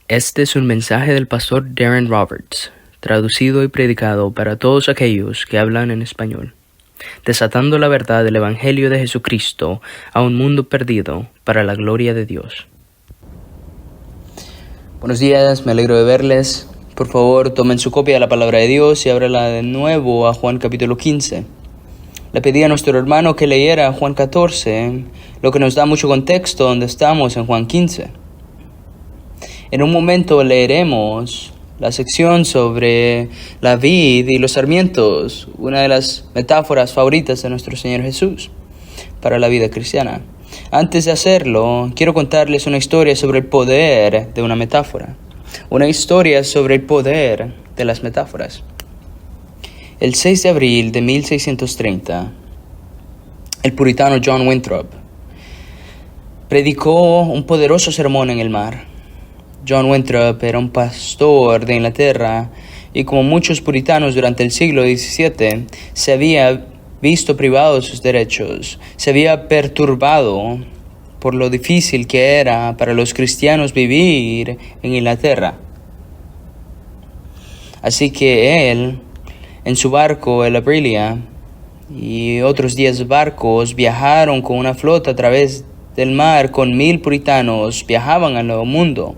Este es un mensaje del pastor Darren Roberts, traducido y predicado para todos aquellos que hablan en español, desatando la verdad del Evangelio de Jesucristo a un mundo perdido para la gloria de Dios. Buenos días, me alegro de verles. Por favor, tomen su copia de la palabra de Dios y ábrala de nuevo a Juan capítulo 15. Le pedí a nuestro hermano que leyera Juan 14, lo que nos da mucho contexto donde estamos en Juan 15. En un momento leeremos la sección sobre la vid y los sarmientos, una de las metáforas favoritas de nuestro Señor Jesús para la vida cristiana. Antes de hacerlo, quiero contarles una historia sobre el poder de una metáfora, una historia sobre el poder de las metáforas. El 6 de abril de 1630, el puritano John Winthrop predicó un poderoso sermón en el mar. John Winthrop era un pastor de Inglaterra y, como muchos puritanos durante el siglo XVII, se había visto privado de sus derechos, se había perturbado por lo difícil que era para los cristianos vivir en Inglaterra. Así que él, en su barco, el Aprilia, y otros 10 barcos viajaron con una flota a través del mar con 1000 puritanos, viajaban al Nuevo Mundo.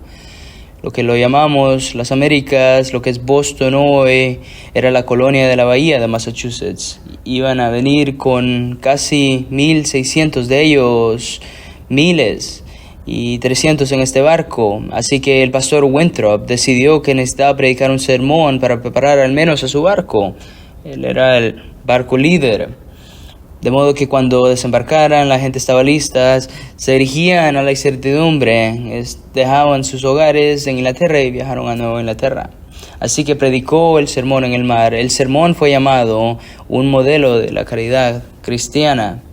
Lo que lo llamamos las Américas, lo que es Boston hoy, era la colonia de la bahía de Massachusetts. Iban a venir con casi 1600 de ellos, miles, y 300 en este barco. Así que el pastor Winthrop decidió que necesitaba predicar un sermón para preparar al menos a su barco. Él era el barco líder. De modo que cuando desembarcaran, la gente estaba lista, se dirigían a la incertidumbre, dejaban sus hogares en Inglaterra y viajaron a Nueva Inglaterra. Así que predicó el sermón en el mar. El sermón fue llamado un modelo de la caridad cristiana.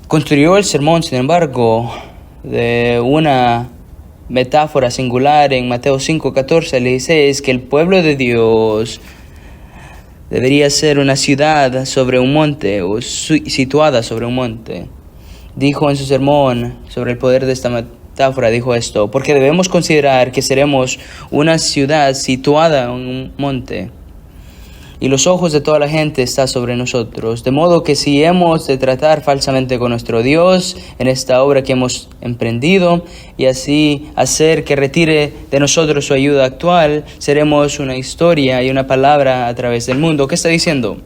Construyó el sermón, sin embargo, de una metáfora singular en Mateo 5:14. Le dice que el pueblo de Dios debería ser una ciudad sobre un monte o situada sobre un monte. Dijo en su sermón sobre el poder de esta metáfora, dijo esto: porque debemos considerar que seremos una ciudad situada en un monte, y los ojos de toda la gente están sobre nosotros. De modo que si hemos de tratar falsamente con nuestro Dios en esta obra que hemos emprendido, y así hacer que retire de nosotros su ayuda actual, seremos una historia y una palabra a través del mundo. ¿Qué está diciendo?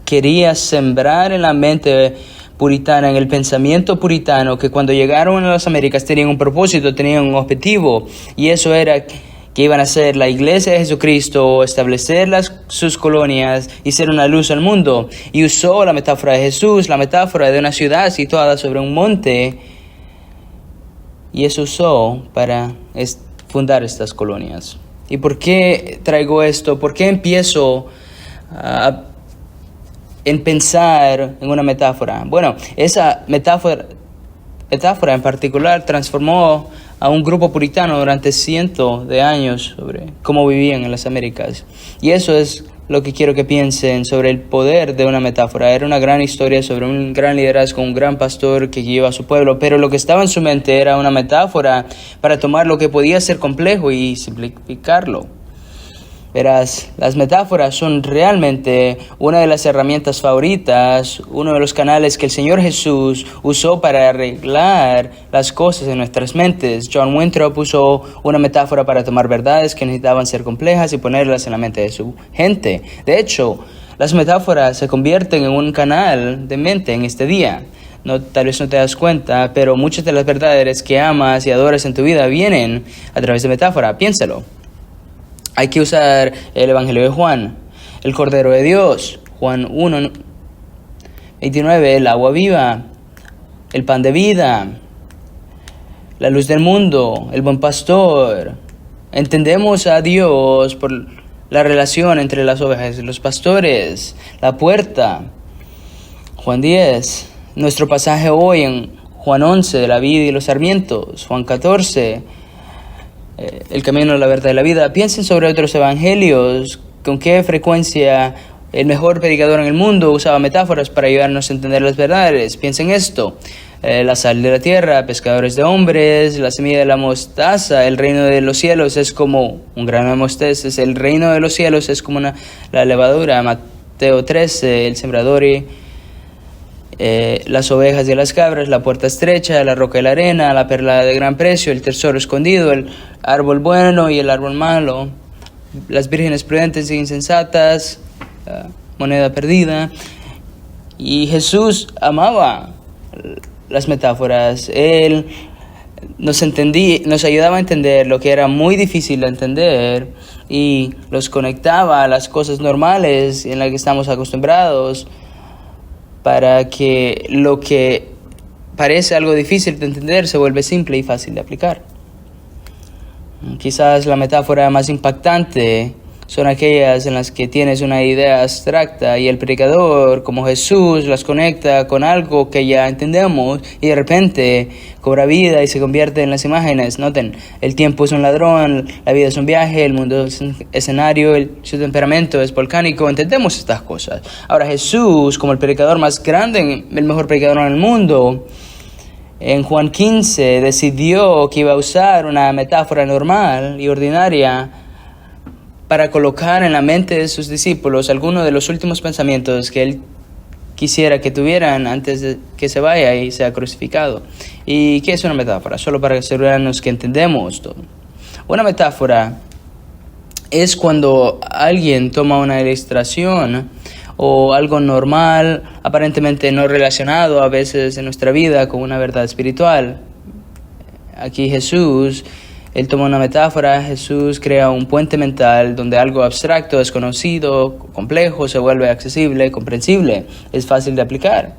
Quería sembrar en la mente puritana, en el pensamiento puritano, que cuando llegaron a las Américas tenían un propósito, tenían un objetivo, y eso era que iban a ser la iglesia de Jesucristo, establecer sus colonias y ser una luz al mundo. Y usó la metáfora de Jesús, la metáfora de una ciudad situada sobre un monte, y eso usó para fundar estas colonias. ¿Y por qué traigo esto? ¿Por qué empiezo en pensar en una metáfora? Bueno, esa metáfora en particular transformó a un grupo puritano durante cientos de años sobre cómo vivían en las Américas. Y eso es lo que quiero que piensen sobre el poder de una metáfora. Era una gran historia sobre un gran liderazgo, un gran pastor que guió a su pueblo, pero lo que estaba en su mente era una metáfora para tomar lo que podía ser complejo y simplificarlo. Verás, las metáforas son realmente una de las herramientas favoritas, uno de los canales que el Señor Jesús usó para arreglar las cosas en nuestras mentes. John Winthrop usó una metáfora para tomar verdades que necesitaban ser complejas y ponerlas en la mente de su gente. De hecho, las metáforas se convierten en un canal de mente en este día. Tal vez no te das cuenta, pero muchas de las verdades que amas y adoras en tu vida vienen a través de metáfora. Piénsalo. Hay que usar el Evangelio de Juan, el Cordero de Dios, Juan 1:29, el agua viva, el pan de vida, la luz del mundo, el buen pastor. Entendemos a Dios por la relación entre las ovejas y los pastores, la puerta. Juan 10, nuestro pasaje hoy en Juan 11, la vid y los sarmientos, Juan 14, el camino, la verdad y la vida. Piensen sobre otros evangelios, con qué frecuencia el mejor predicador en el mundo usaba metáforas para ayudarnos a entender las verdades. Piensen esto: la sal de la tierra, pescadores de hombres, la semilla de la mostaza. El reino de los cielos es como un grano de mostaza. El reino de los cielos es como la levadura. Mateo 13, el sembrador y las ovejas y las cabras, la puerta estrecha, la roca y la arena, la perla de gran precio, el tesoro escondido, el árbol bueno y el árbol malo, las vírgenes prudentes e insensatas, la moneda perdida. Y Jesús amaba las metáforas. Él nos ayudaba a entender lo que era muy difícil de entender y los conectaba a las cosas normales en las que estamos acostumbrados, para que lo que parece algo difícil de entender se vuelve simple y fácil de aplicar. Quizás la metáfora más impactante son aquellas en las que tienes una idea abstracta y el predicador, como Jesús, las conecta con algo que ya entendemos y de repente cobra vida y se convierte en las imágenes. Noten, el tiempo es un ladrón, la vida es un viaje, el mundo es un escenario, su temperamento es volcánico. Entendemos estas cosas. Ahora Jesús, como el predicador más grande, el mejor predicador en el mundo, en Juan 15 decidió que iba a usar una metáfora normal y ordinaria para colocar en la mente de sus discípulos algunos de los últimos pensamientos que él quisiera que tuvieran antes de que se vaya y sea crucificado. ¿Y qué es una metáfora? Solo para asegurarnos que entendemos todo. Una metáfora es cuando alguien toma una ilustración o algo normal, aparentemente no relacionado a veces en nuestra vida con una verdad espiritual. Aquí Jesús, él toma una metáfora. Jesús crea un puente mental donde algo abstracto, desconocido, complejo, se vuelve accesible, comprensible, es fácil de aplicar.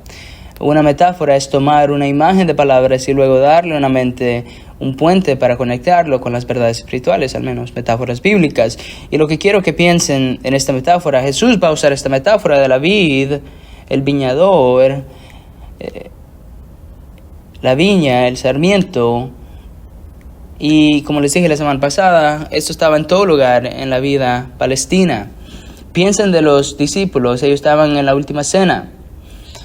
Una metáfora es tomar una imagen de palabras y luego darle a una mente un puente para conectarlo con las verdades espirituales, al menos metáforas bíblicas. Y lo que quiero que piensen en esta metáfora, Jesús va a usar esta metáfora de la vid, el viñador, la viña, el sarmiento. Y como les dije la semana pasada, esto estaba en todo lugar en la vida palestina. Piensen de los discípulos, ellos estaban en la última cena.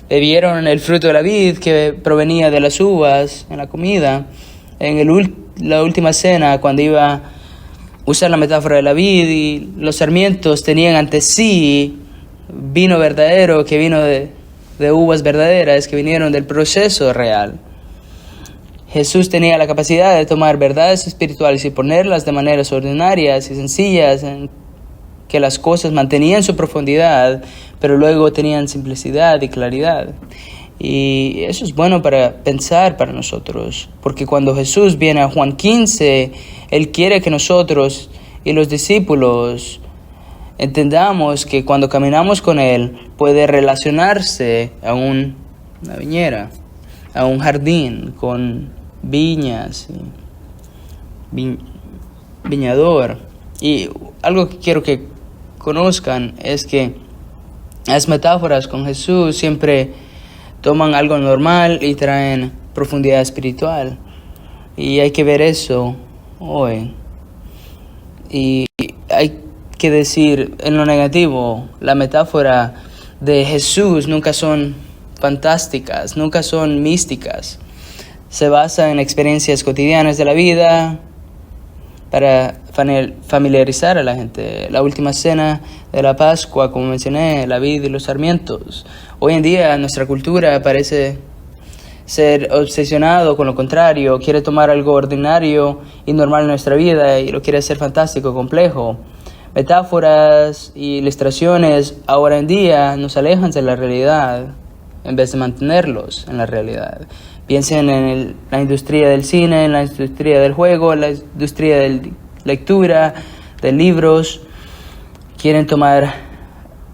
Bebieron el fruto de la vid que provenía de las uvas en la comida. En la última cena, cuando iba a usar la metáfora de la vid, y los sarmientos tenían ante sí vino verdadero, que vino de uvas verdaderas, que vinieron del proceso real. Jesús tenía la capacidad de tomar verdades espirituales y ponerlas de maneras ordinarias y sencillas, en que las cosas mantenían su profundidad, pero luego tenían simplicidad y claridad. Y eso es bueno para pensar para nosotros, porque cuando Jesús viene a Juan 15, Él quiere que nosotros y los discípulos entendamos que cuando caminamos con Él puede relacionarse a una viñera, a un jardín con viñas, viñador. Y algo que quiero que conozcan es que las metáforas con Jesús siempre toman algo normal y traen profundidad espiritual. Y hay que ver eso hoy. Y hay que decir en lo negativo, la metáfora de Jesús nunca son fantásticas, nunca son místicas. Se basa en experiencias cotidianas de la vida para familiarizar a la gente. La última cena de la Pascua, como mencioné, la vid y los sarmientos. Hoy en día nuestra cultura parece ser obsesionado con lo contrario, quiere tomar algo ordinario y normal en nuestra vida y lo quiere hacer fantástico, complejo. Metáforas y ilustraciones ahora en día nos alejan de la realidad en vez de mantenerlos en la realidad. Piensen en la industria del cine, en la industria del juego, en la industria de lectura, de libros. Quieren tomar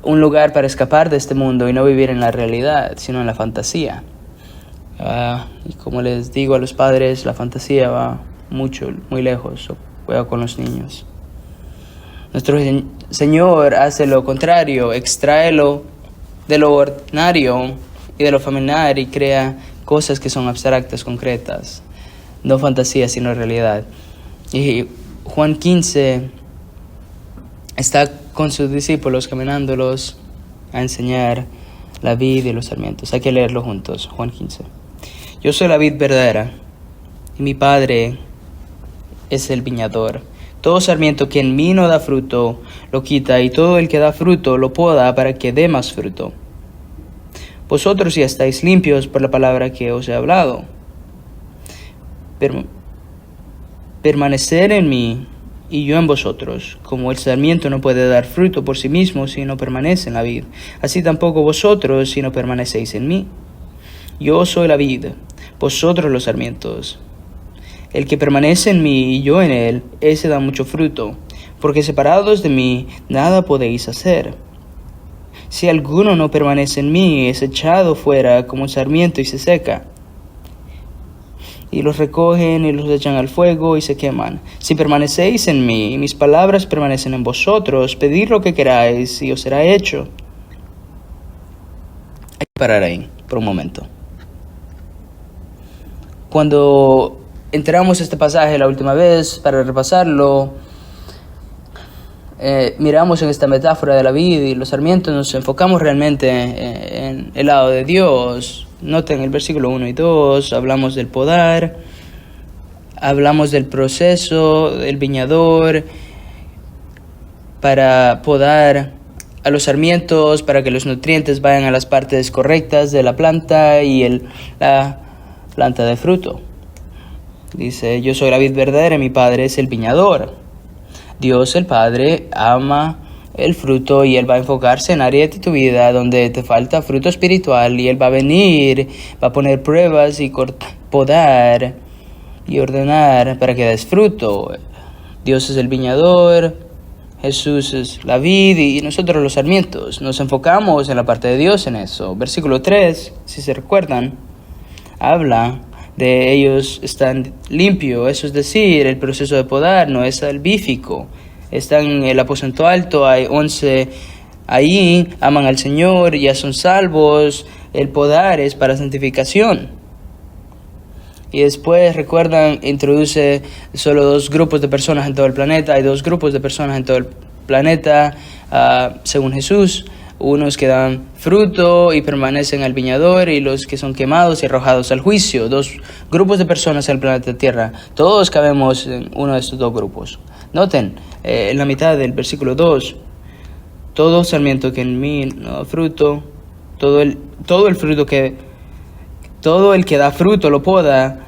un lugar para escapar de este mundo y no vivir en la realidad, sino en la fantasía. Y como les digo a los padres, la fantasía va muy lejos. Juega con los niños. Nuestro Señor hace lo contrario, extráelo de lo ordinario y de lo familiar y crea cosas que son abstractas, concretas, no fantasía, sino realidad. Y Juan 15 está con sus discípulos caminándolos a enseñar la vid y los sarmientos. Hay que leerlo juntos, Juan 15. Yo soy la vid verdadera, y mi Padre es el viñador. Todo sarmiento que en mí no da fruto, lo quita, y todo el que da fruto lo poda para que dé más fruto. Vosotros ya estáis limpios por la palabra que os he hablado. Permanecer en mí y yo en vosotros, como el sarmiento no puede dar fruto por sí mismo si no permanece en la vid, así tampoco vosotros si no permanecéis en mí. Yo soy la vid, vosotros los sarmientos. El que permanece en mí y yo en él, ese da mucho fruto, porque separados de mí nada podéis hacer. Si alguno no permanece en mí, es echado fuera como un sarmiento y se seca. Y los recogen y los echan al fuego y se queman. Si permanecéis en mí y mis palabras permanecen en vosotros, pedid lo que queráis y os será hecho. Hay que parar ahí por un momento. Cuando entramos a este pasaje la última vez para repasarlo, miramos en esta metáfora de la vid y los sarmientos, nos enfocamos realmente en el lado de Dios. Noten el versículo 1 y 2, hablamos del podar, hablamos del proceso del viñador para podar a los sarmientos, para que los nutrientes vayan a las partes correctas de la planta y la planta de fruto. Dice, yo soy la vid verdadera y mi Padre es el viñador. Dios el Padre ama el fruto y Él va a enfocarse en áreas de tu vida donde te falta fruto espiritual y Él va a venir, va a poner pruebas y podar y ordenar para que des fruto. Dios es el viñador, Jesús es la vid y nosotros los sarmientos. Nos enfocamos en la parte de Dios en eso. Versículo 3, si se recuerdan, habla de ellos están limpios, eso es decir, el proceso de podar no es salvífico. Están en el aposento alto, hay 11 ahí, aman al Señor, ya son salvos. El podar es para santificación. Y después, recuerdan, introduce solo 2 grupos de personas en todo el planeta. Hay 2 grupos de personas en todo el planeta, según Jesús. Unos que dan fruto y permanecen al viñador, y los que son quemados y arrojados al juicio. 2 grupos de personas en el planeta Tierra. Todos cabemos en uno de estos 2 grupos. Noten, en la mitad del versículo 2, todo sarmiento que en mí no da fruto, todo el que da fruto lo poda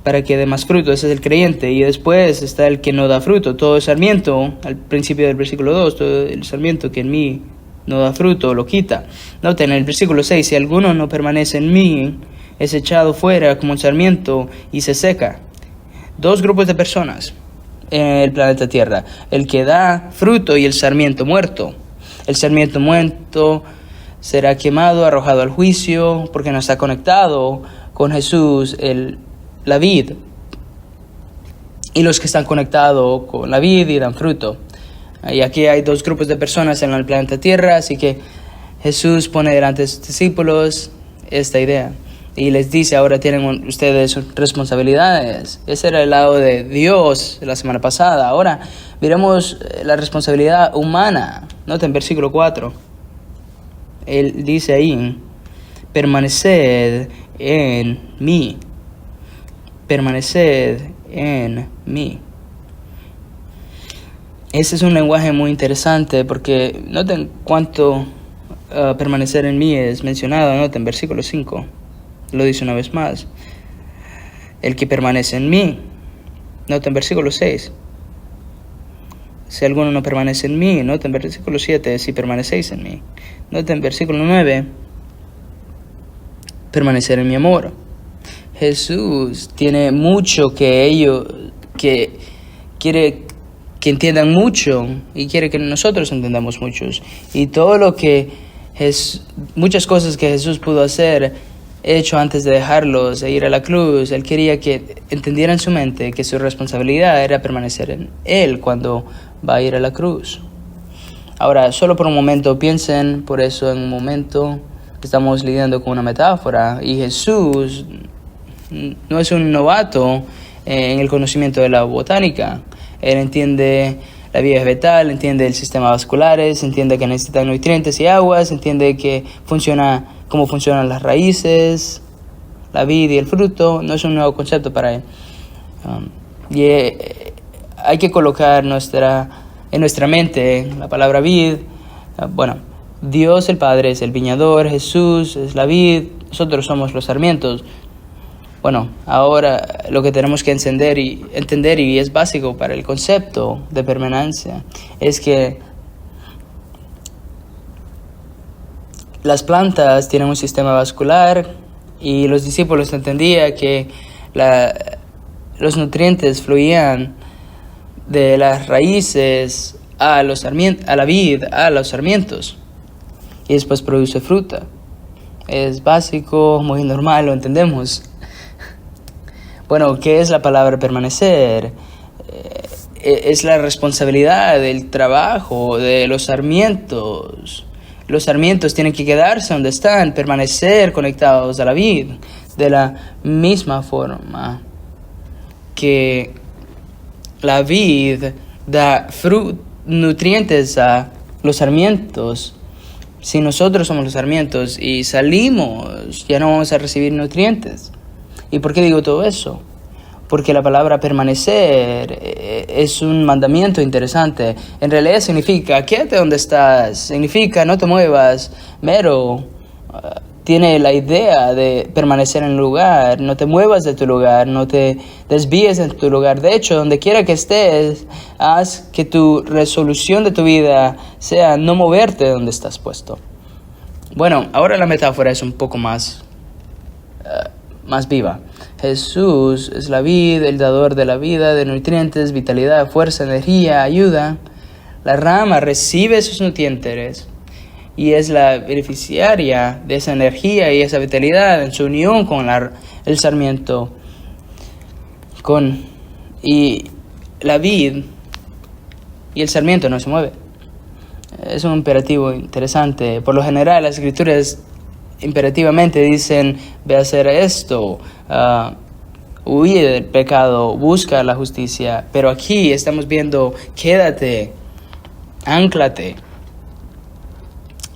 para que dé más fruto. Ese es el creyente. Y después está el que no da fruto. Todo sarmiento, al principio del versículo 2, todo el sarmiento que en mí no da fruto lo quita. Noten en el versículo 6, si alguno no permanece en mí, es echado fuera como un sarmiento y se seca. 2 grupos de personas en el planeta Tierra: el que da fruto y el sarmiento muerto. El sarmiento muerto será quemado, arrojado al juicio, porque no está conectado con Jesús, la vid. Y los que están conectados con la vid y dan fruto. Y aquí hay 2 grupos de personas en el planeta Tierra, así que Jesús pone delante de sus discípulos esta idea. Y les dice, ahora tienen ustedes responsabilidades. Ese era el lado de Dios la semana pasada. Ahora miremos la responsabilidad humana. Noten versículo 4. Él dice ahí, permaneced en mí. Permaneced en mí. Ese es un lenguaje muy interesante porque noten cuánto permanecer en mí es mencionado. Noten versículo 5. Lo dice una vez más. El que permanece en mí. Noten versículo 6. Si alguno no permanece en mí. Noten versículo 7. Si permanecéis en mí. Noten versículo 9. Permanecer en mi amor. Jesús tiene mucho que quiere que entiendan mucho y quiere que nosotros entendamos muchos. Y todo lo que muchas cosas que Jesús pudo hacer hecho antes de dejarlos e ir a la cruz, Él quería que entendieran en su mente que su responsabilidad era permanecer en Él cuando va a ir a la cruz. Ahora, solo por un momento, piensen por eso en un momento, estamos lidiando con una metáfora y Jesús no es un novato en el conocimiento de la botánica. Él entiende la vida vegetal, entiende el sistema vascular, entiende que necesitan nutrientes y aguas, entiende cómo funcionan las raíces, la vid y el fruto, no es un nuevo concepto para él. Hay que colocar en nuestra mente la palabra vid. Dios el Padre es el viñador, Jesús es la vid, nosotros somos los sarmientos. Ahora lo que tenemos que entender y es básico para el concepto de permanencia es que las plantas tienen un sistema vascular y los discípulos entendían que los nutrientes fluían de las raíces a la vid, a los sarmientos, y después produce fruta. Es básico, muy normal, lo entendemos. ¿Qué es la palabra permanecer? Es la responsabilidad del trabajo de los sarmientos. Los sarmientos tienen que quedarse donde están, permanecer conectados a la vid, de la misma forma que la vid da nutrientes a los sarmientos. Si nosotros somos los sarmientos y salimos, ya no vamos a recibir nutrientes. ¿Y por qué digo todo eso? Porque la palabra permanecer es un mandamiento interesante. En realidad significa, quédate donde estás. Significa, no te muevas. Tiene la idea de permanecer en el lugar. No te muevas de tu lugar, no te desvíes de tu lugar. De hecho, donde quiera que estés, haz que tu resolución de tu vida sea no moverte de donde estás puesto. Ahora la metáfora es un poco más viva. Jesús es la vid, el dador de la vida, de nutrientes, vitalidad, fuerza, energía, ayuda. La rama recibe esos nutrientes y es la beneficiaria de esa energía y esa vitalidad en su unión con el sarmiento. Y la vid y el sarmiento no se mueve. Es un imperativo interesante. Por lo general, las escrituras imperativamente dicen: ve a hacer esto, huye del pecado, busca la justicia. Pero aquí estamos viendo: quédate, ánclate.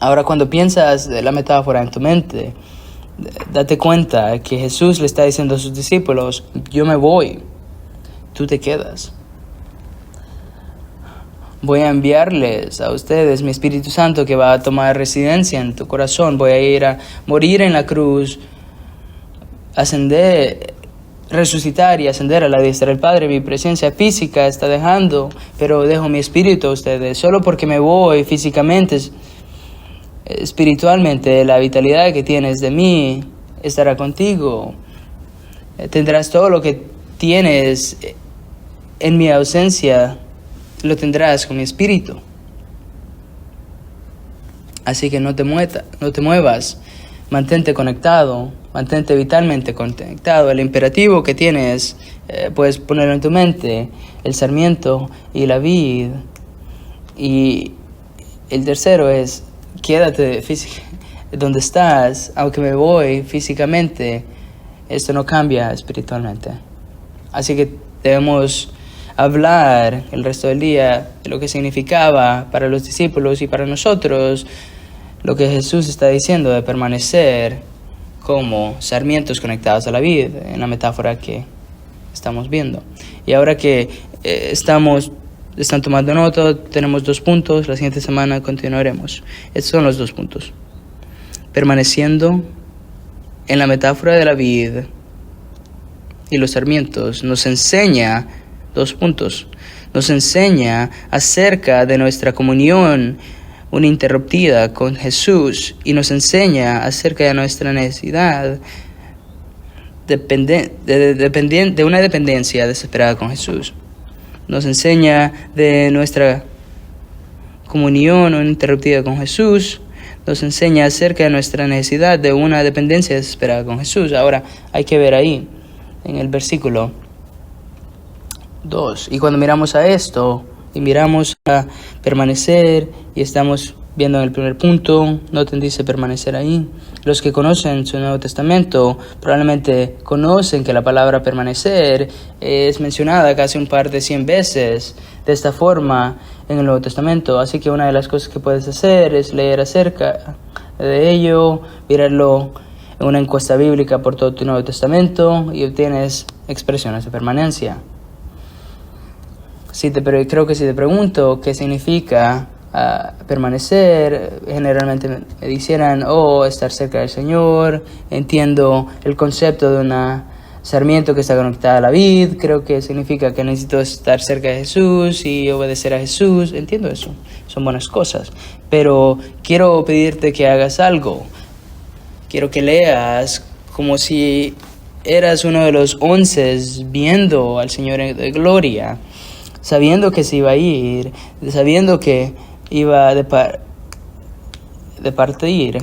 Ahora, cuando piensas de la metáfora en tu mente, date cuenta que Jesús le está diciendo a sus discípulos: yo me voy, tú te quedas. Voy a enviarles a ustedes mi Espíritu Santo, que va a tomar residencia en tu corazón. Voy a ir a morir en la cruz, resucitar y ascender a la diestra del Padre. Mi presencia física está dejando, pero dejo mi espíritu a ustedes. Solo porque me voy físicamente, espiritualmente, la vitalidad que tienes de mí estará contigo. Tendrás todo lo que tienes en mi ausencia, lo tendrás con mi espíritu. Así que no te muevas, mantente conectado, mantente vitalmente conectado. El imperativo que tienes, puedes ponerlo en tu mente: el sarmiento y la vid. Y el tercero es: quédate donde estás, aunque me voy físicamente, esto no cambia espiritualmente. Así que debemos hablar el resto del día de lo que significaba para los discípulos y para nosotros lo que Jesús está diciendo de permanecer como sarmientos conectados a la vid, en la metáfora que estamos viendo. Y ahora que están tomando nota, tenemos 2 puntos. La siguiente semana continuaremos. Estos son los 2 puntos. Permaneciendo en la metáfora de la vid y los sarmientos nos enseña 2 puntos. Nos enseña acerca de nuestra comunión uninterrumpida con Jesús y nos enseña acerca de nuestra necesidad de una dependencia desesperada con Jesús. Nos enseña de nuestra comunión uninterrumpida con Jesús. Nos enseña acerca de nuestra necesidad de una dependencia desesperada con Jesús. Ahora hay que ver ahí en el versículo 2. Y cuando miramos a esto y miramos a permanecer y estamos viendo en el primer punto, noten, dice permanecer ahí. Los que conocen su Nuevo Testamento probablemente conocen que la palabra permanecer es mencionada casi un par de 100 veces de esta forma en el Nuevo Testamento. Así que una de las cosas que puedes hacer es leer acerca de ello, mirarlo una encuesta bíblica por todo tu Nuevo Testamento y obtienes expresiones de permanencia. Creo que si te pregunto qué significa permanecer, generalmente me dijeran, estar cerca del Señor. Entiendo el concepto de una sarmiento que está conectada a la vid. Creo que significa que necesito estar cerca de Jesús y obedecer a Jesús. Entiendo eso, son buenas cosas. Pero quiero pedirte que hagas algo. Quiero que leas como si eras uno de los 11 viendo al Señor de gloria, sabiendo que se iba a ir, sabiendo que iba de partir.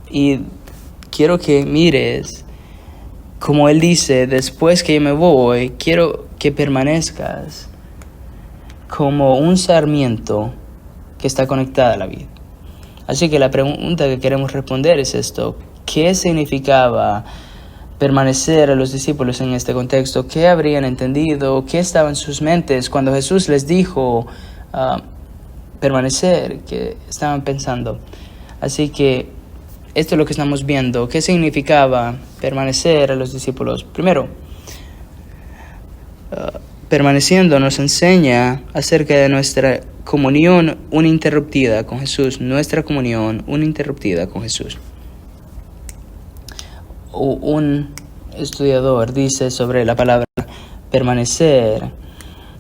Y quiero que mires como Él dice, después que yo me voy, quiero que permanezcas como un sarmiento que está conectada a la vid. Así que la pregunta que queremos responder es esto: ¿qué significaba permanecer a los discípulos en este contexto? ¿Qué habrían entendido? ¿Qué estaba en sus mentes cuando Jesús les dijo permanecer? ¿Qué estaban pensando? Así que esto es lo que estamos viendo. ¿Qué significaba permanecer a los discípulos? Primero, permaneciendo nos enseña acerca de nuestra comunión uninterrumpida con Jesús. Nuestra comunión uninterrumpida con Jesús. Un estudiador dice sobre la palabra permanecer,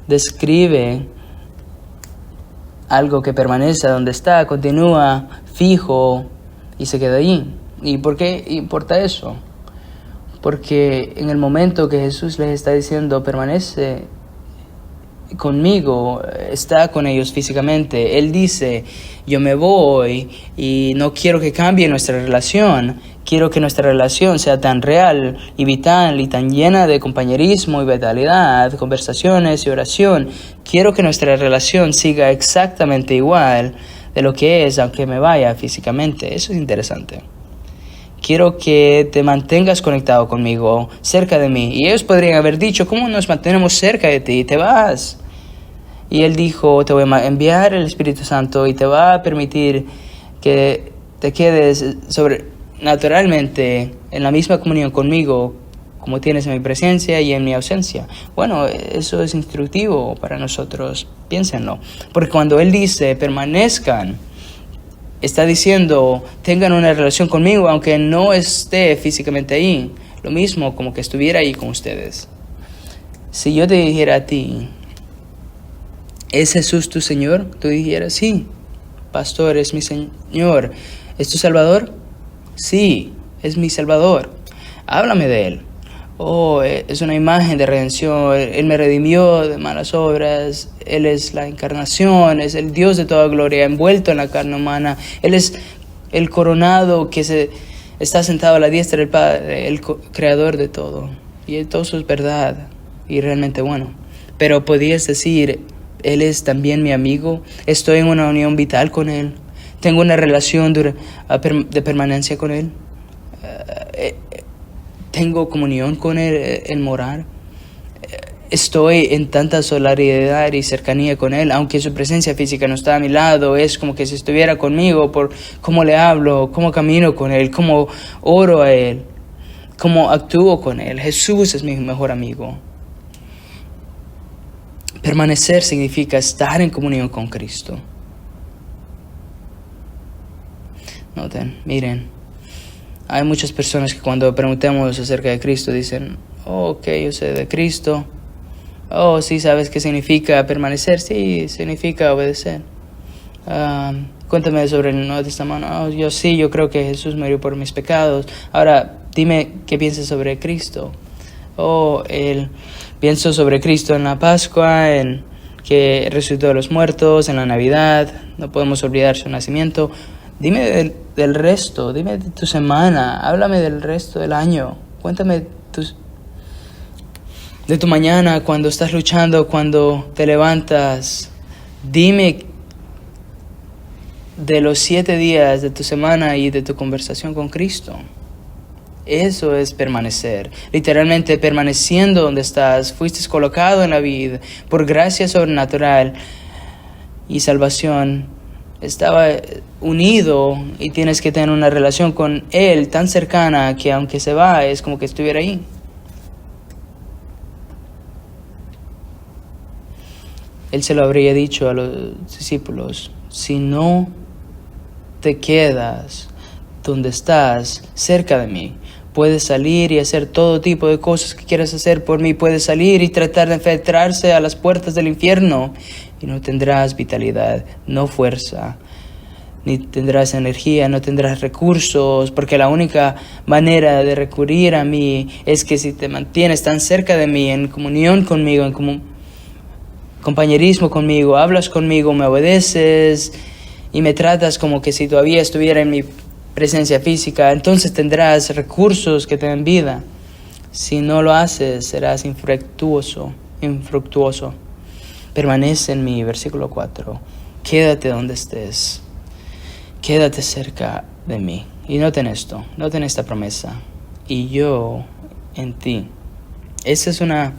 describe algo que permanece donde está, continúa fijo y se queda allí. ¿Y por qué importa eso? Porque en el momento que Jesús les está diciendo permanece conmigo, está con ellos físicamente. Él dice, yo me voy y no quiero que cambie nuestra relación. Quiero que nuestra relación sea tan real y vital y tan llena de compañerismo y vitalidad, conversaciones y oración. Quiero que nuestra relación siga exactamente igual de lo que es, aunque me vaya físicamente. Eso es interesante. Quiero que te mantengas conectado conmigo, cerca de mí. Y ellos podrían haber dicho, ¿cómo nos mantenemos cerca de ti? Te vas. Y Él dijo, te voy a enviar el Espíritu Santo y te va a permitir que te quedes naturalmente en la misma comunión conmigo como tienes en mi presencia y en mi ausencia. Bueno, eso es instructivo para nosotros, piénsenlo. Porque cuando Él dice permanezcan, está diciendo tengan una relación conmigo aunque no esté físicamente ahí. Lo mismo como que estuviera ahí con ustedes. Si yo te dijera a ti, ¿es Jesús tu Señor? Tú dijeras, sí, pastor, es mi Señor. ¿Es tu Salvador? Sí, es mi Salvador. Háblame de Él. Es una imagen de redención. Él me redimió de malas obras. Él es la encarnación. Es el Dios de toda gloria, envuelto en la carne humana. Él es el coronado que está sentado a la diestra del Padre, el creador de todo. Y todo eso es verdad y realmente bueno. Pero podías decir, Él es también mi amigo. Estoy en una unión vital con Él. Tengo una relación de permanencia con Él. Tengo comunión con Él, el morar. Estoy en tanta solidaridad y cercanía con Él, aunque su presencia física no está a mi lado. Es como que si estuviera conmigo por cómo le hablo, cómo camino con Él, cómo oro a Él, cómo actúo con Él. Jesús es mi mejor amigo. Permanecer significa estar en comunión con Cristo. Noten, miren, hay muchas personas que cuando preguntamos acerca de Cristo dicen, ok, yo sé de Cristo. Sí, ¿sabes qué significa permanecer? Sí, significa obedecer. Cuéntame sobre el Nuevo Testamento. Yo creo que Jesús murió por mis pecados. Ahora, dime qué piensas sobre Cristo. Pienso sobre Cristo en la Pascua, en que resucitó de los muertos, en la Navidad. No podemos olvidar su nacimiento. Dime del resto, dime de tu semana, háblame del resto del año. Cuéntame de tu mañana, cuando estás luchando, cuando te levantas. Dime de los 7 días de tu semana y de tu conversación con Cristo. Eso es permanecer. Literalmente permaneciendo donde estás. Fuiste colocado en la vida por gracia sobrenatural y salvación. unido y tienes que tener una relación con Él tan cercana que aunque se va es como que estuviera ahí. Él se lo habría dicho a los discípulos: si no te quedas donde estás, cerca de mí, puedes salir y hacer todo tipo de cosas que quieras hacer por mí. Puedes salir y tratar de infiltrarse a las puertas del infierno y no tendrás vitalidad, no fuerza, ni tendrás energía, no tendrás recursos, porque la única manera de recurrir a mí es que si te mantienes tan cerca de mí, en comunión conmigo, en compañerismo conmigo, hablas conmigo, me obedeces y me tratas como que si todavía estuviera en mi presencia física, entonces tendrás recursos que te den vida. Si no lo haces, serás infructuoso. Permanece en mí, versículo 4. Quédate donde estés. Quédate cerca de mí. Y noten esto, noten esta promesa. Y yo en ti. Esa es una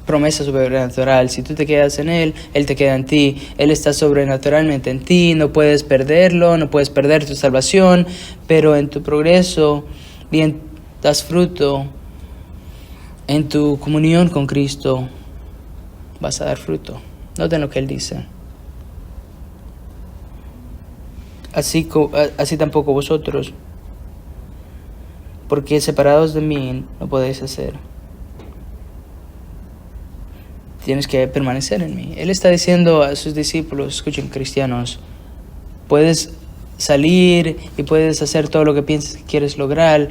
promesa sobrenatural. Si tú te quedas en Él, Él te queda en ti. Él está sobrenaturalmente en ti. No puedes perderlo, no puedes perder tu salvación, pero en tu progreso, bien, das fruto. En tu comunión con Cristo vas a dar fruto. Noten lo que Él dice. Así tampoco vosotros, porque separados de mí no podéis hacer. Tienes que permanecer en mí. Él está diciendo a sus discípulos: escuchen, cristianos, puedes salir y puedes hacer todo lo que piensas que quieres lograr,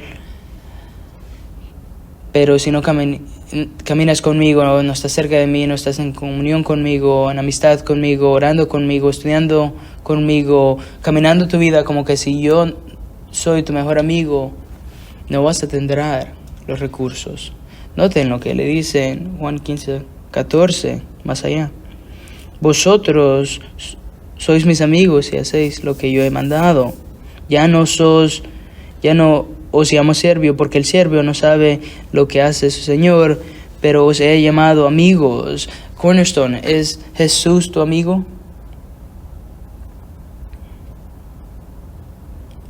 pero si no caminas conmigo, no estás cerca de mí, no estás en comunión conmigo, en amistad conmigo, orando conmigo, estudiando conmigo, caminando tu vida como que si yo soy tu mejor amigo, no vas a tener los recursos. Noten lo que le dice en Juan 15:14, más allá. Vosotros sois mis amigos si hacéis lo que yo he mandado. Ya no os llamo siervo, porque el siervo no sabe lo que hace su Señor, pero os he llamado amigos. Cornerstone, ¿es Jesús tu amigo?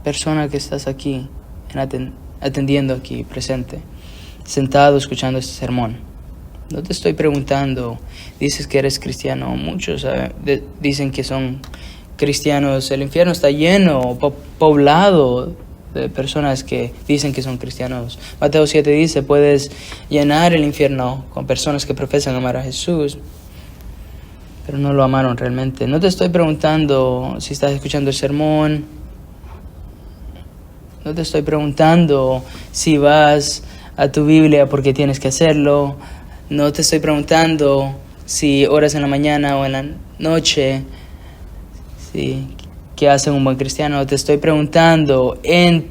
Persona que estás aquí, atendiendo aquí, presente, sentado escuchando este sermón. No te estoy preguntando, dices que eres cristiano. Muchos dicen que son cristianos. El infierno está lleno, poblado de personas que dicen que son cristianos. Mateo 7 dice: puedes llenar el infierno con personas que profesan amar a Jesús, pero no lo amaron realmente. No te estoy preguntando si estás escuchando el sermón. No te estoy preguntando si vas a tu Biblia porque tienes que hacerlo. No te estoy preguntando si oras en la mañana o en la noche. Sí. ¿Qué hace un buen cristiano? Te estoy preguntando en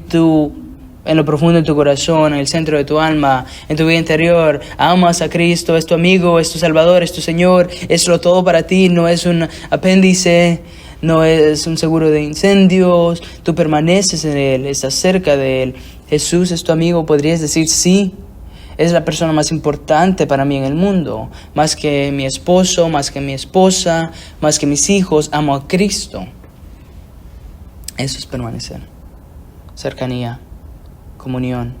lo profundo de tu corazón, en el centro de tu alma, en tu vida interior, ¿amas a Cristo? ¿Es tu amigo? ¿Es tu Salvador? ¿Es tu Señor? ¿Es lo todo para ti? ¿No es un apéndice? ¿No es un seguro de incendios? Tú permaneces en Él, estás cerca de Él. ¿Jesús es tu amigo? ¿Podrías decir sí? Es la persona más importante para mí en el mundo. Más que mi esposo, más que mi esposa, más que mis hijos, amo a Cristo. Eso es permanecer. Cercanía, comunión,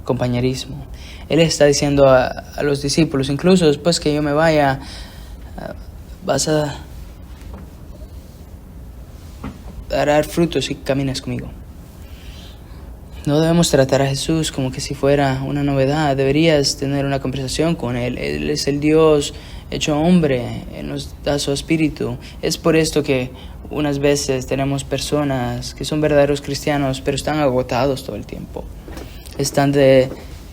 compañerismo. Él está diciendo a los discípulos, incluso después que yo me vaya, vas a dar frutos si caminas conmigo. No debemos tratar a Jesús como que si fuera una novedad. Deberías tener una conversación con Él. Él es el Dios hecho hombre. Él nos da su espíritu. Es por esto que unas veces tenemos personas que son verdaderos cristianos, pero están agotados todo el tiempo. Están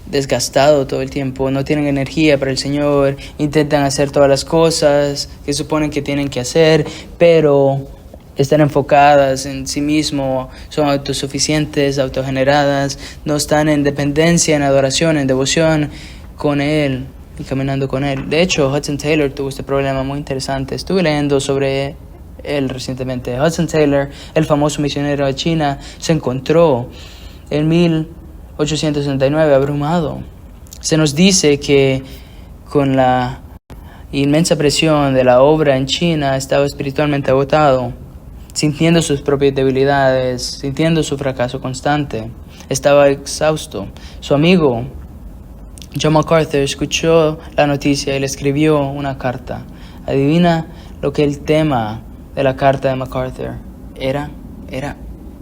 desgastados todo el tiempo. No tienen energía para el Señor. Intentan hacer todas las cosas que suponen que tienen que hacer, pero están enfocadas en sí mismo, son autosuficientes, autogeneradas, no están en dependencia, en adoración, en devoción con Él y caminando con Él. De hecho, Hudson Taylor tuvo este problema muy interesante. Estuve leyendo sobre él recientemente. Hudson Taylor, el famoso misionero de China, se encontró en 1869 abrumado. Se nos dice que con la inmensa presión de la obra en China estaba espiritualmente agotado. sintiendo sus propias debilidades, sintiendo su fracaso constante. Estaba exhausto. Su amigo John MacArthur escuchó la noticia y le escribió una carta. Adivina lo que el tema de la carta de MacArthur era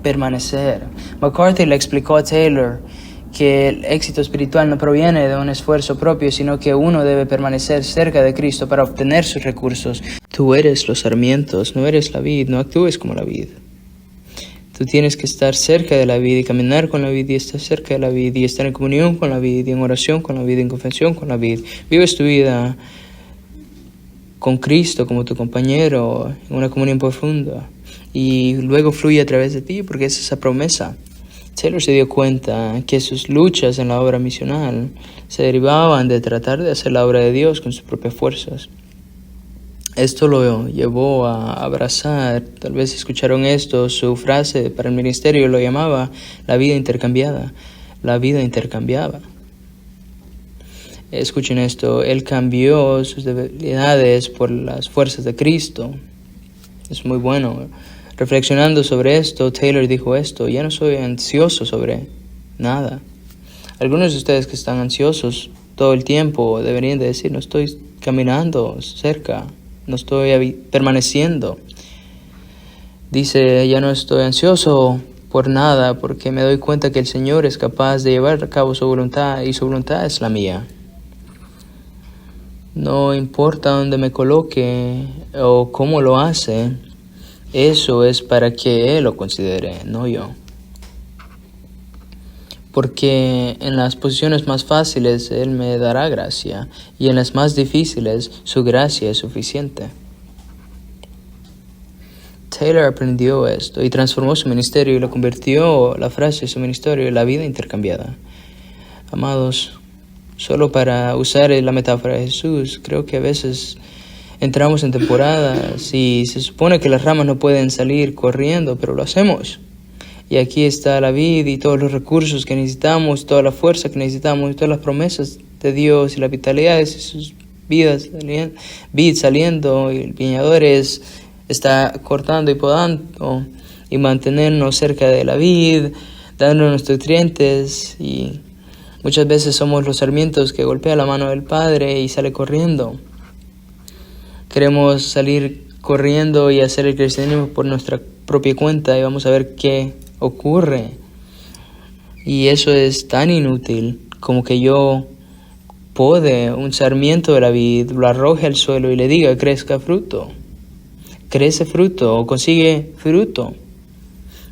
permanecer. MacArthur le explicó a Taylor que el éxito espiritual no proviene de un esfuerzo propio, sino que uno debe permanecer cerca de Cristo para obtener sus recursos. Tú eres los sarmientos, no eres la vid, no actúes como la vid. Tú tienes que estar cerca de la vid y caminar con la vid y estar cerca de la vid y estar en comunión con la vid y en oración con la vid y en confesión con la vid. Vives tu vida con Cristo como tu compañero en una comunión profunda y luego fluye a través de ti porque es esa promesa. Taylor se dio cuenta que sus luchas en la obra misional se derivaban de tratar de hacer la obra de Dios con sus propias fuerzas. Esto lo llevó a abrazar, tal vez escucharon esto, su frase para el ministerio lo llamaba la vida intercambiada. La vida intercambiada. Escuchen esto, él cambió sus debilidades por las fuerzas de Cristo. Es muy bueno. Reflexionando sobre esto, Taylor dijo esto: ya no soy ansioso sobre nada. Algunos de ustedes que están ansiosos todo el tiempo deberían de decir: no estoy caminando cerca, no estoy permaneciendo. Dice: ya no estoy ansioso por nada porque me doy cuenta que el Señor es capaz de llevar a cabo su voluntad y su voluntad es la mía. No importa dónde me coloque o cómo lo hace, eso es para que Él lo considere, no yo. Porque en las posiciones más fáciles Él me dará gracia y en las más difíciles su gracia es suficiente. Taylor aprendió esto y transformó su ministerio y lo convirtió, la frase de su ministerio, en la vida intercambiada. Amados, solo para usar la metáfora de Jesús, creo que a veces entramos en temporadas y se supone que las ramas no pueden salir corriendo, pero lo hacemos. Y aquí está la vid y todos los recursos que necesitamos, toda la fuerza que necesitamos, y todas las promesas de Dios y la vitalidad de sus vidas, vid saliendo, y el viñador está cortando y podando y mantenernos cerca de la vid, dándonos nutrientes, y muchas veces somos los sarmientos que golpea la mano del Padre y sale corriendo. Queremos salir corriendo y hacer el cristianismo por nuestra propia cuenta y vamos a ver qué ocurre. Y eso es tan inútil como que yo pode un sarmiento de la vid, lo arroje al suelo y le diga: crezca fruto. Crece fruto o consigue fruto.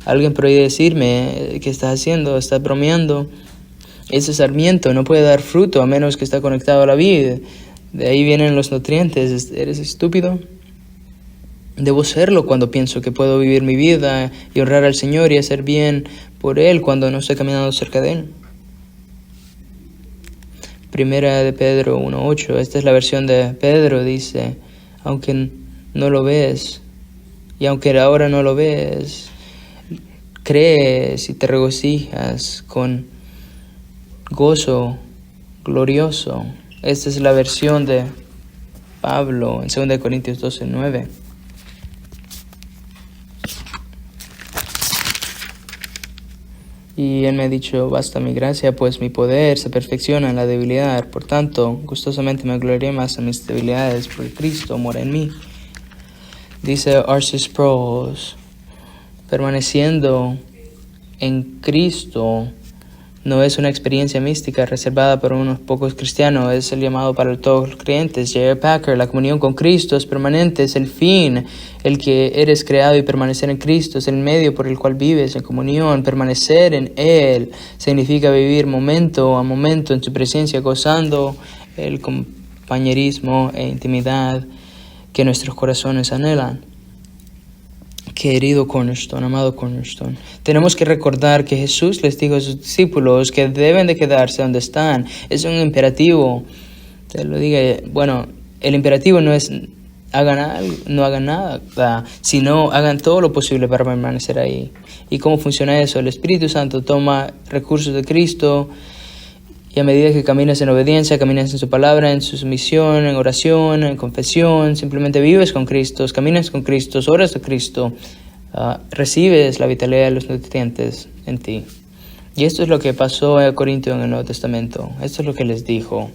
Alguien podría decirme: ¿qué estás haciendo? ¿Estás bromeando? Ese sarmiento no puede dar fruto a menos que esté conectado a la vid. De ahí vienen los nutrientes. ¿Eres estúpido? Debo serlo cuando pienso que puedo vivir mi vida y honrar al Señor y hacer bien por Él cuando no estoy caminando cerca de Él. Primera de Pedro 1:8. Esta es la versión de Pedro. Dice: aunque no lo ves, y aunque ahora no lo ves, crees y te regocijas con gozo glorioso. Esta es la versión de Pablo en 2 Corintios 12:9. Y él me ha dicho: basta mi gracia, pues mi poder se perfecciona en la debilidad. Por tanto, gustosamente me gloriaré más en mis debilidades, porque Cristo mora en mí. Dice R.C. Sproul: permaneciendo en Cristo no es una experiencia mística reservada para unos pocos cristianos, es el llamado para todos los creyentes. J.I. Packer: la comunión con Cristo es permanente, es el fin, el que eres creado, y permanecer en Cristo es el medio por el cual vives en comunión. Permanecer en Él significa vivir momento a momento en su presencia, gozando el compañerismo e intimidad que nuestros corazones anhelan. Querido Cornerstone, amado Cornerstone, tenemos que recordar que Jesús les dijo a sus discípulos que deben de quedarse donde están. Es un imperativo. Te lo diga, bueno, el imperativo no es no hagan nada, sino hagan todo lo posible para permanecer ahí. ¿Y cómo funciona eso? El Espíritu Santo toma recursos de Cristo, y a medida que caminas en obediencia, caminas en su palabra, en su sumisión, en oración, en confesión, simplemente vives con Cristo, caminas con Cristo, oras de Cristo, recibes la vitalidad de los nutrientes en ti. Y esto es lo que pasó a Corintios en el Nuevo Testamento. Esto es lo que les dijo.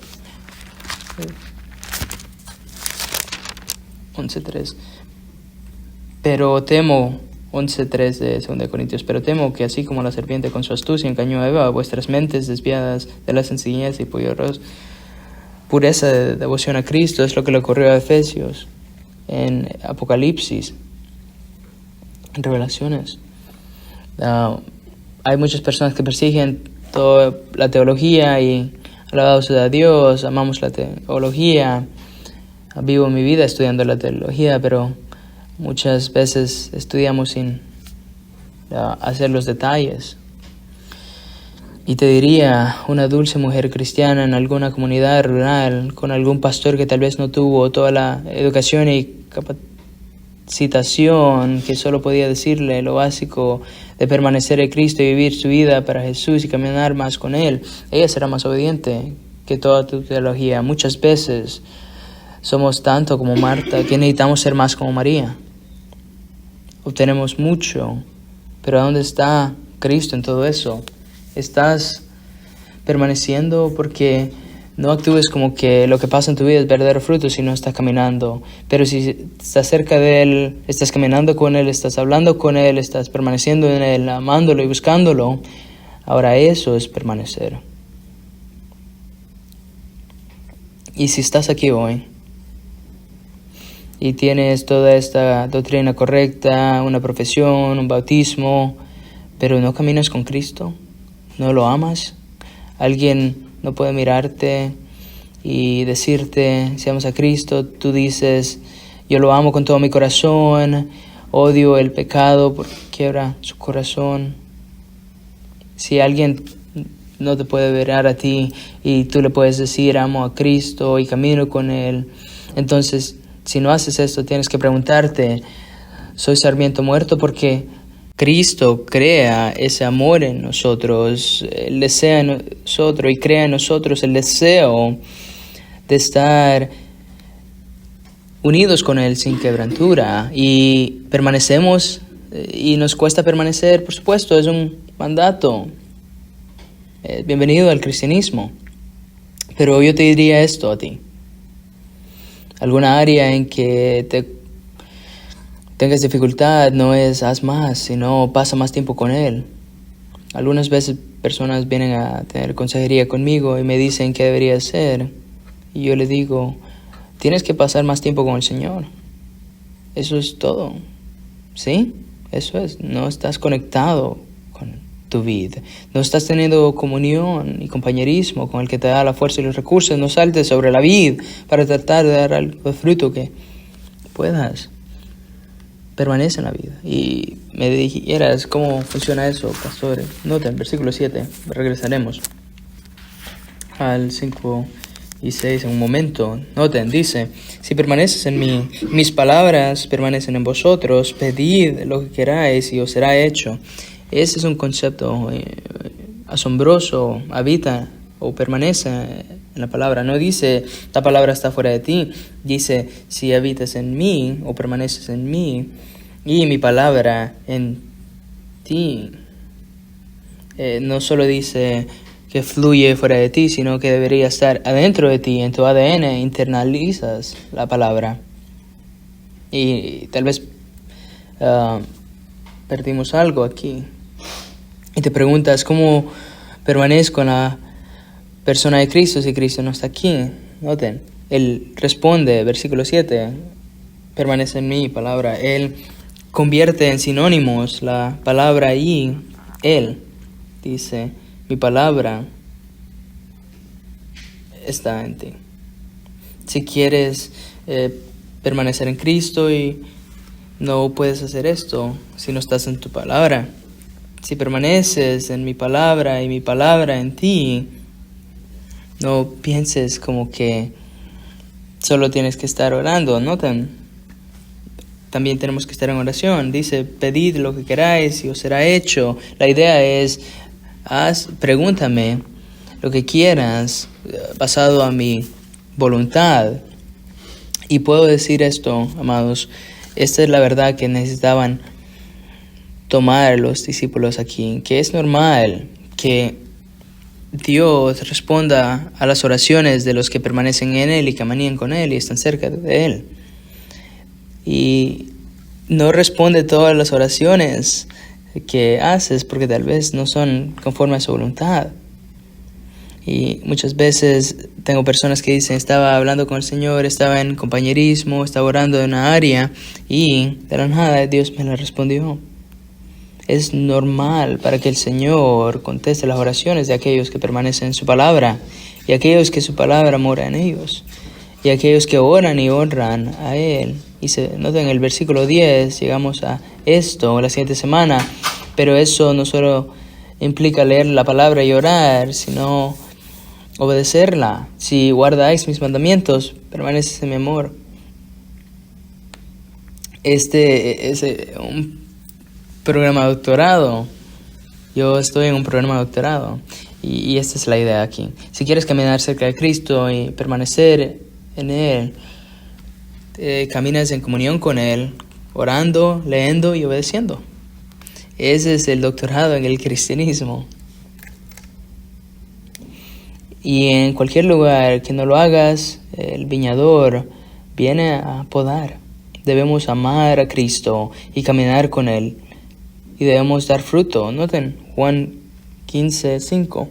11.3. Pero temo, 11.3 de 2 Corintios, pero temo que así como la serpiente con su astucia engañó a Eva, vuestras mentes desviadas de la sencillez y pureza de devoción a Cristo, es lo que le ocurrió a Efesios, en Apocalipsis, en Revelaciones. Hay muchas personas que persiguen toda la teología y alabados a Dios, amamos la teología. Vivo mi vida estudiando la teología, pero muchas veces estudiamos sin hacer los detalles. Y te diría, una dulce mujer cristiana en alguna comunidad rural, con algún pastor que tal vez no tuvo toda la educación y capacitación, que solo podía decirle lo básico de permanecer en Cristo y vivir su vida para Jesús y caminar más con Él, ella será más obediente que toda tu teología. Muchas veces somos tanto como Marta que necesitamos ser más como María. Obtenemos mucho, pero ¿dónde está Cristo en todo eso? ¿Estás permaneciendo? Porque no actúes como que lo que pasa en tu vida es verdadero fruto si no estás caminando. Pero si estás cerca de Él, estás caminando con Él, estás hablando con Él, estás permaneciendo en Él, amándolo y buscándolo, ahora eso es permanecer. Y si estás aquí hoy y tienes toda esta doctrina correcta, una profesión, un bautismo, pero no caminas con Cristo, no lo amas, alguien no puede mirarte y decirte, si amas a Cristo, tú dices, yo lo amo con todo mi corazón, odio el pecado porque quiebra su corazón. Si alguien no te puede ver a ti y tú le puedes decir, amo a Cristo y camino con Él, entonces, si no haces esto, tienes que preguntarte, ¿soy sarmiento muerto? Porque Cristo crea ese amor en nosotros, Él desea en nosotros y crea en nosotros el deseo de estar unidos con Él sin quebrantura. Y permanecemos y nos cuesta permanecer, por supuesto, es un mandato. Bienvenido al cristianismo. Pero yo te diría esto a ti. Alguna área en que tengas dificultad no es haz más, sino pasa más tiempo con Él. Algunas veces personas vienen a tener consejería conmigo y me dicen qué debería hacer. Y yo les digo, tienes que pasar más tiempo con el Señor. Eso es todo. ¿Sí? Eso es. No estás conectado con tu vida. No estás teniendo comunión y compañerismo con el que te da la fuerza y los recursos. No saltes sobre la vid para tratar de dar algo de fruto que puedas. Permanece en la vida. Y me dijeras cómo funciona eso, pastor. Noten, versículo 7. Regresaremos al 5 y 6 en un momento. Noten, dice, si permaneces en mí, mis palabras permanecen en vosotros, pedid lo que queráis y os será hecho. Ese es un concepto asombroso. Habita o permanece en la palabra. No dice, la palabra está fuera de ti. Dice, si habitas en mí o permaneces en mí y mi palabra en ti. No solo dice que fluye fuera de ti, sino que debería estar adentro de ti, en tu ADN. Internalizas la palabra. Y tal vez perdimos algo aquí. Y te preguntas, ¿cómo permanezco en la persona de Cristo si Cristo no está aquí? Noten, Él responde, versículo 7, permanece en mí, palabra. Él convierte en sinónimos la palabra y Él. Dice, mi palabra está en ti. Si quieres permanecer en Cristo y no puedes hacer esto si no estás en tu palabra. Si permaneces en mi palabra y mi palabra en ti, no pienses como que solo tienes que estar orando. Noten, también tenemos que estar en oración. Dice, pedid lo que queráis y os será hecho. La idea es, pregúntame lo que quieras basado a mi voluntad. Y puedo decir esto, amados, esta es la verdad que necesitaban tomar los discípulos aquí, que es normal que Dios responda a las oraciones de los que permanecen en Él y caminan con Él y están cerca de Él. Y no responde todas las oraciones que haces porque tal vez no son conforme a su voluntad. Y muchas veces tengo personas que dicen, estaba hablando con el Señor, estaba en compañerismo, estaba orando en una área y de la nada Dios me la respondió. Es normal para que el Señor conteste las oraciones de aquellos que permanecen en su palabra y aquellos que su palabra mora en ellos y aquellos que oran y honran a Él. Y se nota en el versículo 10, llegamos a esto la siguiente semana, pero eso no solo implica leer la palabra y orar, sino obedecerla. Si guardáis mis mandamientos, permaneces en mi amor. Este es un programa de doctorado. Yo estoy en un programa de doctorado y esta es la idea aquí. Si quieres caminar cerca de Cristo y permanecer en Él, caminas en comunión con Él, orando, leyendo y obedeciendo. Ese es el doctorado en el cristianismo. Y en cualquier lugar que no lo hagas, el viñador viene a podar. Debemos amar a Cristo y caminar con Él. Y debemos dar fruto. Noten Juan 15:5.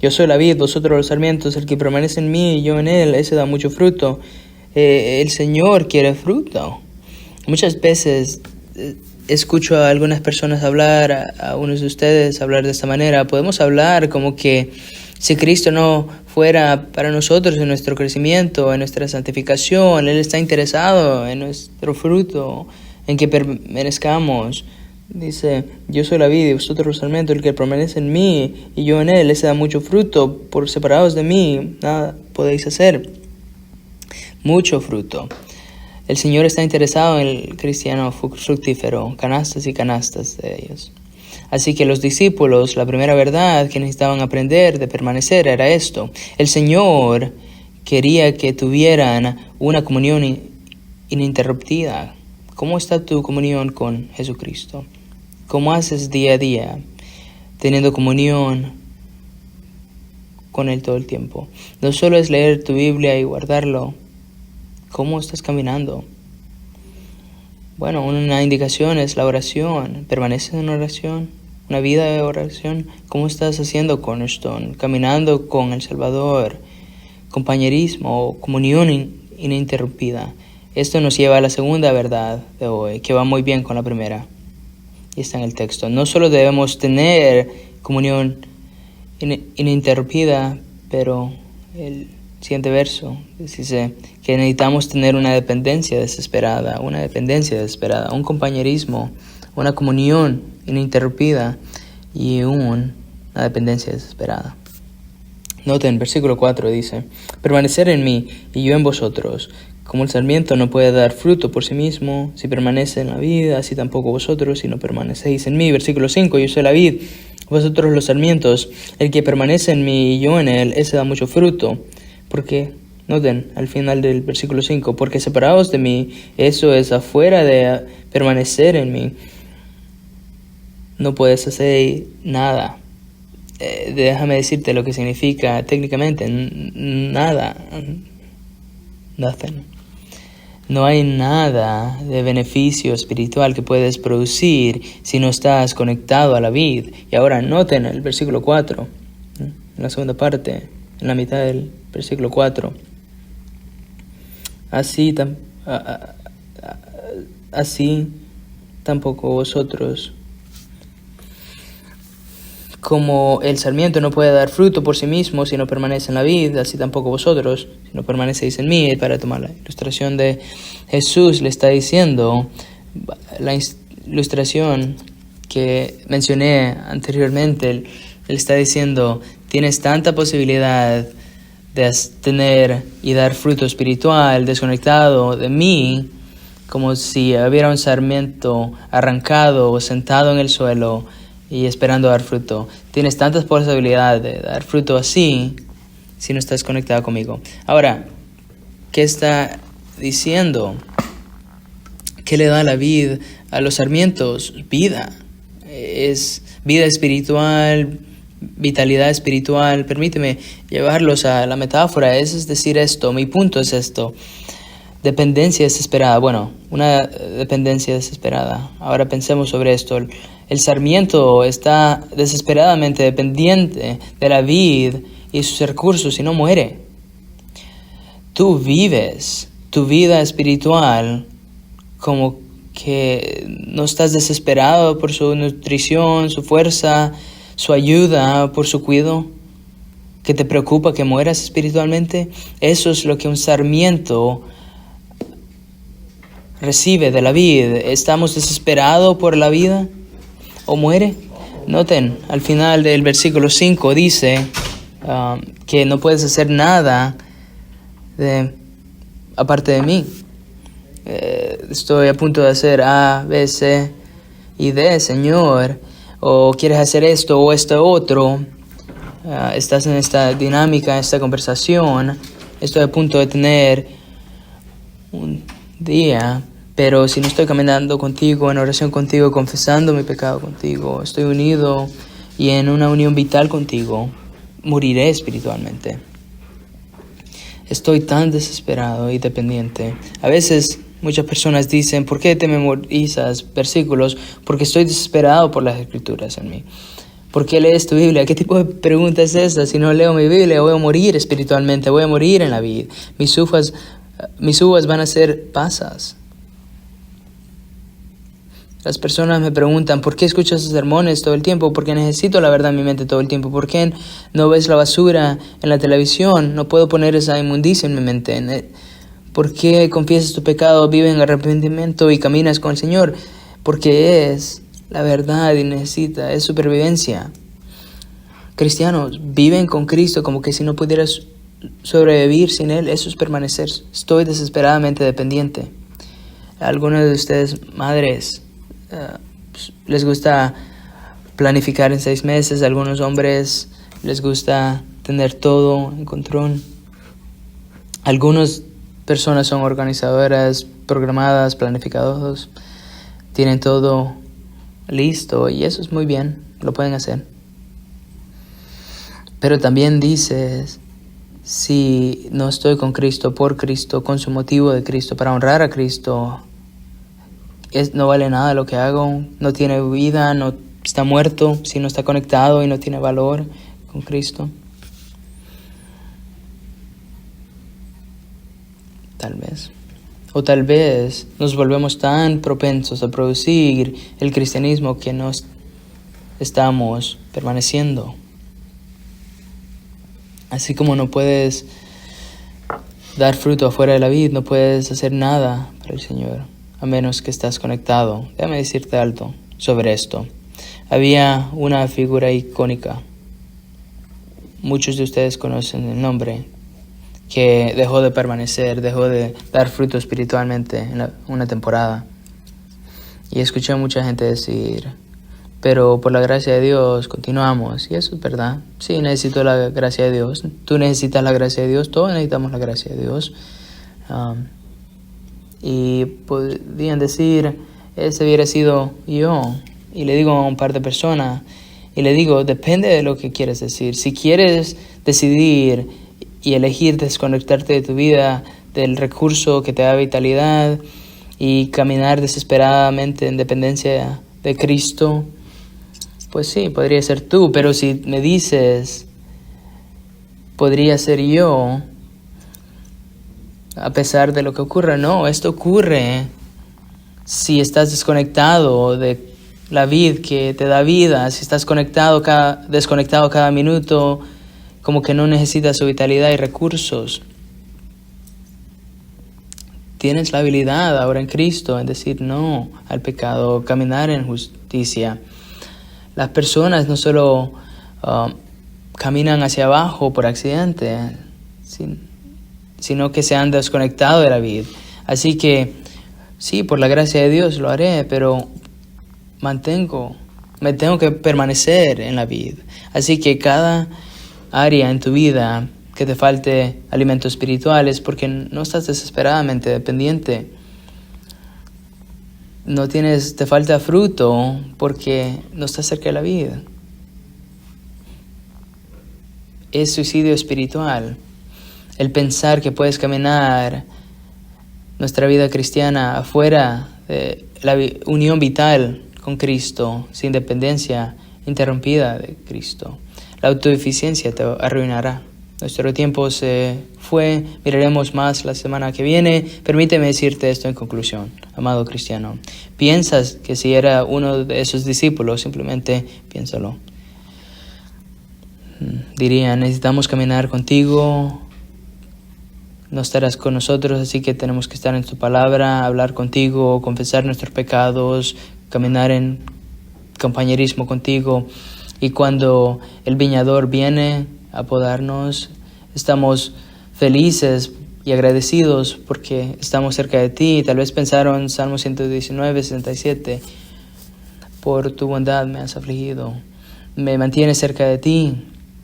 Yo soy la vid, vosotros los sarmientos, el que permanece en mí y yo en Él, ese da mucho fruto. El Señor quiere fruto. Muchas veces escucho a algunas personas hablar, a unos de ustedes hablar de esta manera. Podemos hablar como que si Cristo no fuera para nosotros en nuestro crecimiento, en nuestra santificación, Él está interesado en nuestro fruto, en que permanezcamos. Dice, yo soy la vid y vosotros los sarmientos, el que permanece en mí y yo en Él, ese da mucho fruto. Por separados de mí, nada podéis hacer. Mucho fruto. El Señor está interesado en el cristiano fructífero, canastas y canastas de ellos. Así que los discípulos, la primera verdad que necesitaban aprender de permanecer era esto. El Señor quería que tuvieran una comunión ininterrumpida. ¿Cómo está tu comunión con Jesucristo? ¿Cómo haces día a día teniendo comunión con Él todo el tiempo? No solo es leer tu Biblia y guardarlo. ¿Cómo estás caminando? Bueno, una indicación es la oración. ¿Permaneces en oración? ¿Una vida de oración? ¿Cómo estás haciendo Cornerstone? Caminando con el Salvador. Compañerismo, comunión ininterrumpida. Esto nos lleva a la segunda verdad de hoy, que va muy bien con la primera. Y está en el texto. No solo debemos tener comunión ininterrumpida, pero el siguiente verso dice que necesitamos tener una dependencia desesperada, un compañerismo, una comunión ininterrumpida y una dependencia desesperada. Noten, versículo 4 dice, permanecer en mí y yo en vosotros. Como el sarmiento no puede dar fruto por sí mismo, si permanece en la vid, así tampoco vosotros, si no permanecéis en mí. Versículo 5, yo soy la vid, vosotros los sarmientos. El que permanece en mí y yo en él, ese da mucho fruto. Porque, noten, al final del versículo 5, porque separados de mí, eso es afuera de permanecer en mí. No puedes hacer nada. Déjame decirte lo que significa técnicamente, nada. Nothing. No hay nada de beneficio espiritual que puedes producir si no estás conectado a la vid. Y ahora noten el versículo 4, en la segunda parte, en la mitad del versículo 4. Así tampoco vosotros. Como el sarmiento no puede dar fruto por sí mismo si no permanece en la vid, así tampoco vosotros, si no permanecéis en mí. Para tomar la ilustración de Jesús, le está diciendo, la ilustración que mencioné anteriormente, él está diciendo, tienes tanta posibilidad de tener y dar fruto espiritual desconectado de mí, como si hubiera un sarmiento arrancado o sentado en el suelo y esperando dar fruto. Tienes tantas posibilidades de dar fruto así si no estás conectado conmigo. Ahora, ¿qué está diciendo? ¿Qué le da la vid a los sarmientos? Vida. es vida espiritual, vitalidad espiritual. Permíteme llevarlos a la metáfora. Es decir esto, mi punto es esto. Dependencia desesperada. Bueno, una dependencia desesperada. Ahora pensemos sobre esto. El sarmiento está desesperadamente dependiente de la vid y sus recursos y no muere. Tú vives tu vida espiritual como que no estás desesperado por su nutrición, su fuerza, su ayuda, por su cuidado, que te preocupa que mueras espiritualmente. Eso es lo que un sarmiento recibe de la vid. ¿Estamos desesperados por la vida o muere? Noten, al final del versículo 5 dice que no puedes hacer nada aparte de mí. Estoy a punto de hacer A, B, C y D, Señor, o quieres hacer esto o esto otro. Estás en esta dinámica, esta conversación. Estoy a punto de tener un día, pero si no estoy caminando contigo, en oración contigo, confesando mi pecado contigo, estoy unido y en una unión vital contigo, moriré espiritualmente. Estoy tan desesperado y dependiente. A veces muchas personas dicen, ¿por qué te memorizas versículos? Porque estoy desesperado por las escrituras en mí. ¿Por qué lees tu Biblia? ¿Qué tipo de pregunta es esa? Si no leo mi Biblia, voy a morir espiritualmente, voy a morir en la vida. Mis uvas van a ser pasas. Las personas me preguntan, ¿por qué escuchas sermones todo el tiempo? Porque necesito la verdad en mi mente todo el tiempo. ¿Por qué no ves la basura en la televisión? No puedo poner esa inmundicia en mi mente. ¿Por qué confiesas tu pecado, vives en arrepentimiento y caminas con el Señor? Porque es la verdad y es supervivencia. Cristianos viven con Cristo como que si no pudieras sobrevivir sin Él. Eso es permanecer. Estoy desesperadamente dependiente. Algunos de ustedes, madres, les gusta planificar en 6 meses. Algunos hombres les gusta tener todo en control. Algunas personas son organizadoras, programadas, planificadoras. Tienen todo listo y eso es muy bien, lo pueden hacer. Pero también dices, si no estoy con Cristo, por Cristo, con su motivo de Cristo, para honrar a Cristo, no vale nada lo que hago, no tiene vida, no está muerto, si no está conectado y no tiene valor con Cristo. Tal vez. O tal vez nos volvemos tan propensos a producir el cristianismo que no estamos permaneciendo. Así como no puedes dar fruto afuera de la vid, no puedes hacer nada para el Señor, a menos que estás conectado. Déjame decirte algo sobre esto. Había una figura icónica, muchos de ustedes conocen el nombre, que dejó de permanecer, dejó de dar fruto espiritualmente en una temporada. Y escuché a mucha gente decir, pero por la gracia de Dios continuamos. Y eso es verdad. Sí, necesito la gracia de Dios. Tú necesitas la gracia de Dios. Todos necesitamos la gracia de Dios. Y podrían decir, ese hubiera sido yo. Y le digo a un par de personas, y le digo, depende de lo que quieres decir. Si quieres decidir y elegir desconectarte de tu vida, del recurso que te da vitalidad, y caminar desesperadamente en dependencia de Cristo, pues sí, podría ser tú. Pero si me dices, podría ser yo, a pesar de lo que ocurra, no, esto ocurre si estás desconectado de la vid que te da vida, si estás desconectado cada minuto, como que no necesitas su vitalidad y recursos. Tienes la habilidad ahora en Cristo en decir no al pecado, caminar en justicia. Las personas no solo caminan hacia abajo por accidente, sino que se han desconectado de la vida. Así que sí, por la gracia de Dios lo haré, pero me tengo que permanecer en la vida. Así que cada área en tu vida que te falte alimentos espirituales porque no estás desesperadamente dependiente. te falta fruto porque no estás cerca de la vida. Es suicidio espiritual. El pensar que puedes caminar nuestra vida cristiana afuera de la unión vital con Cristo, sin dependencia interrumpida de Cristo. La autoeficiencia te arruinará. Nuestro tiempo se fue, miraremos más la semana que viene. Permíteme decirte esto en conclusión, amado cristiano. ¿Piensas que si era uno de esos discípulos? Simplemente piénsalo. Diría, necesitamos caminar contigo, no estarás con nosotros, así que tenemos que estar en tu palabra, hablar contigo, confesar nuestros pecados, caminar en compañerismo contigo. Y cuando el viñador viene a podarnos, estamos felices y agradecidos porque estamos cerca de ti. Tal vez pensaron Salmo 119, 67, por tu bondad me has afligido, me mantienes cerca de ti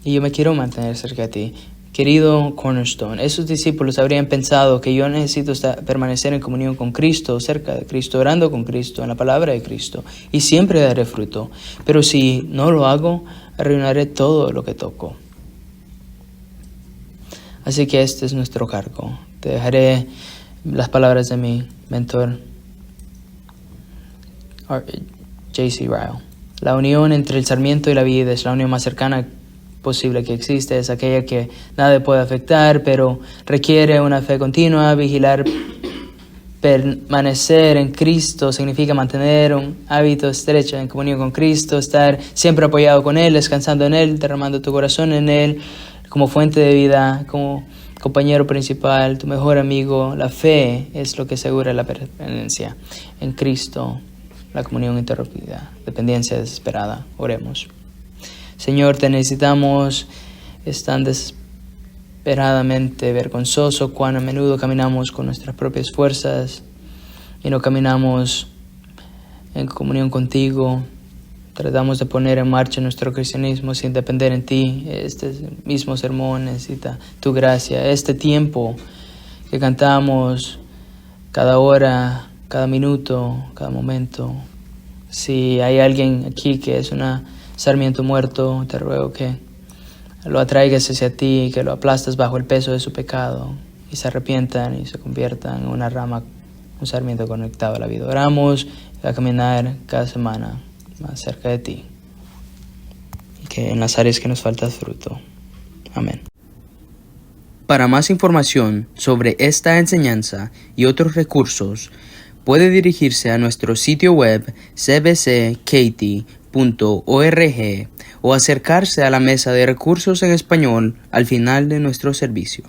y yo me quiero mantener cerca de ti. Querido Cornerstone, esos discípulos habrían pensado que yo necesito permanecer en comunión con Cristo, cerca de Cristo, orando con Cristo, en la palabra de Cristo, y siempre daré fruto. Pero si no lo hago, arruinaré todo lo que toco. Así que este es nuestro cargo. Te dejaré las palabras de mi mentor, J.C. Ryle. La unión entre el sarmiento y la vid es la unión más cercana posible que existe. Es aquella que nada puede afectar, pero requiere una fe continua, vigilar. Permanecer en Cristo significa mantener un hábito estrecho en comunión con Cristo, estar siempre apoyado con Él, descansando en Él, derramando tu corazón en Él, como fuente de vida, como compañero principal, tu mejor amigo. La fe es lo que asegura la permanencia en Cristo, la comunión interrumpida, dependencia desesperada. Oremos. Señor, te necesitamos. Es tan desesperadamente vergonzoso cuán a menudo caminamos con nuestras propias fuerzas y no caminamos en comunión contigo. Tratamos de poner en marcha nuestro cristianismo sin depender en ti. Este mismo sermón necesita tu gracia. Este tiempo que cantamos cada hora, cada minuto, cada momento. Si hay alguien aquí que es un sarmiento muerto, te ruego que lo atraigas hacia ti, que lo aplastas bajo el peso de su pecado y se arrepientan y se conviertan en una rama, un sarmiento conectado a la vida. Oramos a caminar cada semana más cerca de ti y que en las áreas que nos falta fruto. Amén. Para más información sobre esta enseñanza y otros recursos, puede dirigirse a nuestro sitio web cbckaty.org o acercarse a la mesa de recursos en español al final de nuestro servicio.